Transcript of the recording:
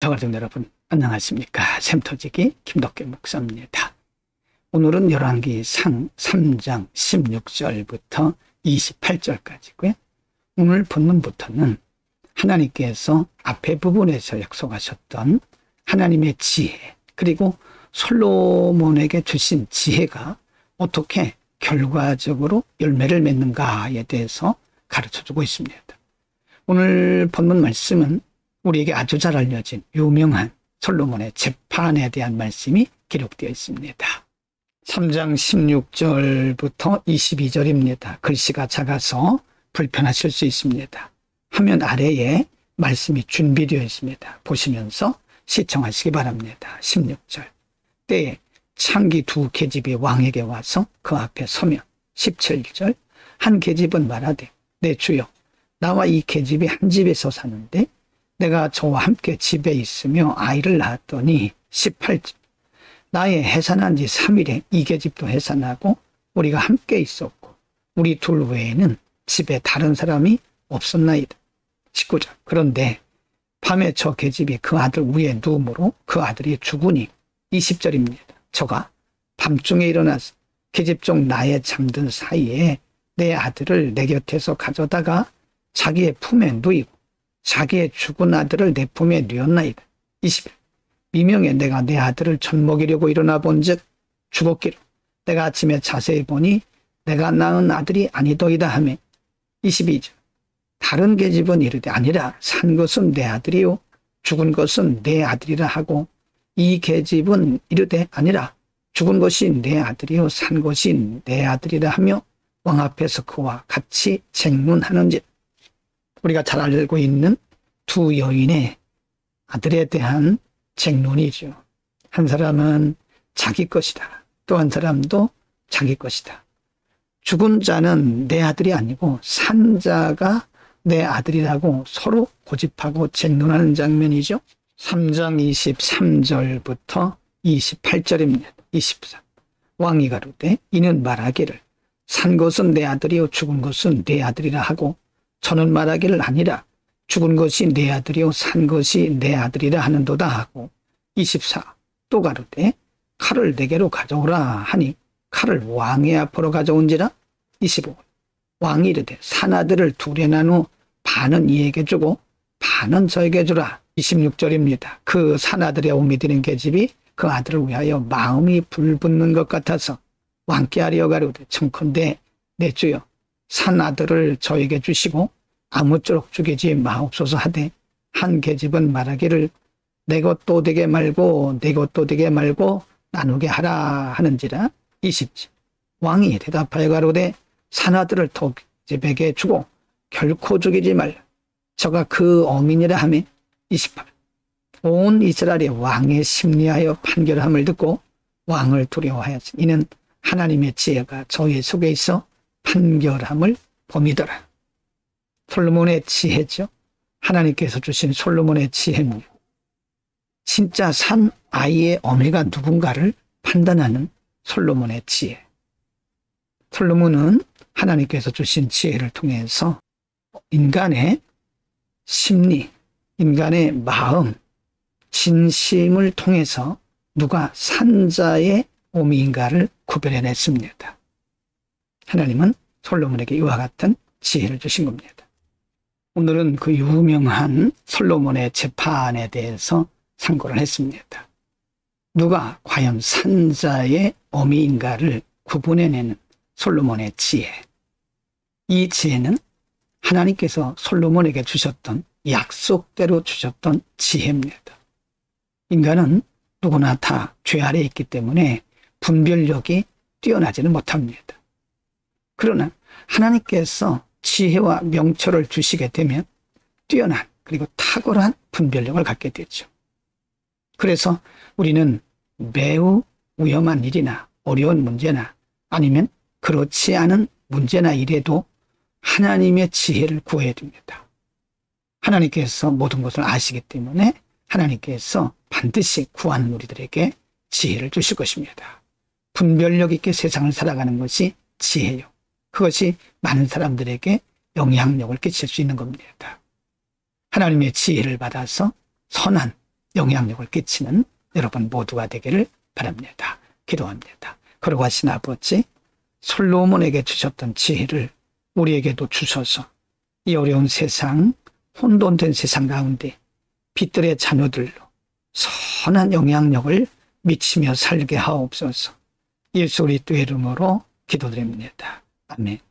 저가족 여러분 안녕하십니까. 샘터지기 김덕계 목사입니다. 오늘은 열왕기상 3장 16절부터 28절까지고요. 오늘 본문부터는 하나님께서 앞에 부분에서 약속하셨던 하나님의 지혜, 그리고 솔로몬에게 주신 지혜가 어떻게 결과적으로 열매를 맺는가에 대해서 가르쳐주고 있습니다. 오늘 본문 말씀은 우리에게 아주 잘 알려진 유명한 솔로몬의 재판에 대한 말씀이 기록되어 있습니다. 3장 16절부터 22절입니다. 글씨가 작아서 불편하실 수 있습니다. 화면 아래에 말씀이 준비되어 있습니다. 보시면서 시청하시기 바랍니다. 16절. 때에 창기 두 계집이 왕에게 와서 그 앞에 서면. 17절. 한 계집은 말하되 내 주여, 나와 이 계집이 한 집에서 사는데 내가 저와 함께 집에 있으며 아이를 낳았더니. 18절. 나의 해산한 지 3일에 이 계집도 해산하고 우리가 함께 있었고 우리 둘 외에는 집에 다른 사람이 없었나이다. 19절. 그런데 밤에 저 계집이 그 아들 위에 누움으로 그 아들이 죽으니. 20절입니다. 저가 밤중에 일어나서 계집종 나의 잠든 사이에 내 아들을 내 곁에서 가져다가 자기의 품에 누이고 자기의 죽은 아들을 내 품에 누였나이다. 21. 미명에 내가 내 아들을 젖먹이려고 일어나 본즉 죽었기로 내가 아침에 자세히 보니 내가 낳은 아들이 아니더이다 하며. 22절. 다른 계집은 이르되 아니라 산 것은 내 아들이요 죽은 것은 내 아들이라 하고 이 계집은 이르되 아니라 죽은 것이 내 아들이요 산 것이 내 아들이라 하며 왕 앞에서 그와 같이 쟁론하는지. 우리가 잘 알고 있는 두 여인의 아들에 대한 쟁론이죠. 한 사람은 자기 것이다. 또 한 사람도 자기 것이다. 죽은 자는 내 아들이 아니고 산 자가 내 아들이라고 서로 고집하고 쟁론하는 장면이죠. 3장 23절부터 28절입니다. 24. 왕이 가로되 이는 말하기를 산 것은 내 아들이요 죽은 것은 내 아들이라 하고 저는 말하기를 아니라 죽은 것이 내 아들이요 산 것이 내 아들이라 하는도다 하고. 24. 또 가로되 칼을 내게로 가져오라 하니 칼을 왕의 앞으로 가져온지라. 25. 왕이 이르되 산 아들을 둘에 나누어 반은 이에게 주고 반은 저에게 주라. 26절입니다. 그 산 아들의 오미 드는 계집이 그 아들을 위하여 마음이 불붙는 것 같아서 왕께 하려 가로되 청컨대 내 주여 산 아들을 저에게 주시고 아무쪼록 죽이지 마옵소서 하되 한 계집은 말하기를 내 것도 되게 말고 내 것도 되게 말고 나누게 하라 하는지라. 20절. 왕이 대답하여 가로되 산 아들을 더 계집에게 주고 결코 죽이지 말라. 저가 그 어민이라 하며. 28. 온 이스라엘이 왕의 심리하여 판결함을 듣고 왕을 두려워하였으니 이는 하나님의 지혜가 저의 속에 있어 판결함을 범이더라. 솔로몬의 지혜죠. 하나님께서 주신 솔로몬의 지혜는 진짜 산 아이의 어미가 누군가를 판단하는 솔로몬의 지혜. 솔로몬은 하나님께서 주신 지혜를 통해서 인간의 심리, 인간의 마음, 진심을 통해서 누가 산자의 오미인가를 구별해냈습니다. 하나님은 솔로몬에게 이와 같은 지혜를 주신 겁니다. 오늘은 그 유명한 솔로몬의 재판에 대해서 상고를 했습니다. 누가 과연 산자의 어미인가를 구분해내는 솔로몬의 지혜. 이 지혜는 하나님께서 솔로몬에게 주셨던 약속대로 주셨던 지혜입니다. 인간은 누구나 다 죄 아래에 있기 때문에 분별력이 뛰어나지는 못합니다. 그러나 하나님께서 지혜와 명철을 주시게 되면 뛰어난 그리고 탁월한 분별력을 갖게 되죠. 그래서 우리는 매우 위험한 일이나 어려운 문제나 아니면 그렇지 않은 문제나 일에도 하나님의 지혜를 구해야 됩니다. 하나님께서 모든 것을 아시기 때문에 하나님께서 반드시 구하는 우리들에게 지혜를 주실 것입니다. 분별력 있게 세상을 살아가는 것이 지혜요. 그것이 많은 사람들에게 영향력을 끼칠 수 있는 겁니다. 하나님의 지혜를 받아서 선한 영향력을 끼치는 여러분 모두가 되기를 바랍니다. 기도합니다. 거룩하신 아버지, 솔로몬에게 주셨던 지혜를 우리에게도 주셔서 이 어려운 세상, 혼돈된 세상 가운데 빛들의 자녀들로 선한 영향력을 미치며 살게 하옵소서. 예수 그리스도의 이름으로 기도드립니다. 아멘.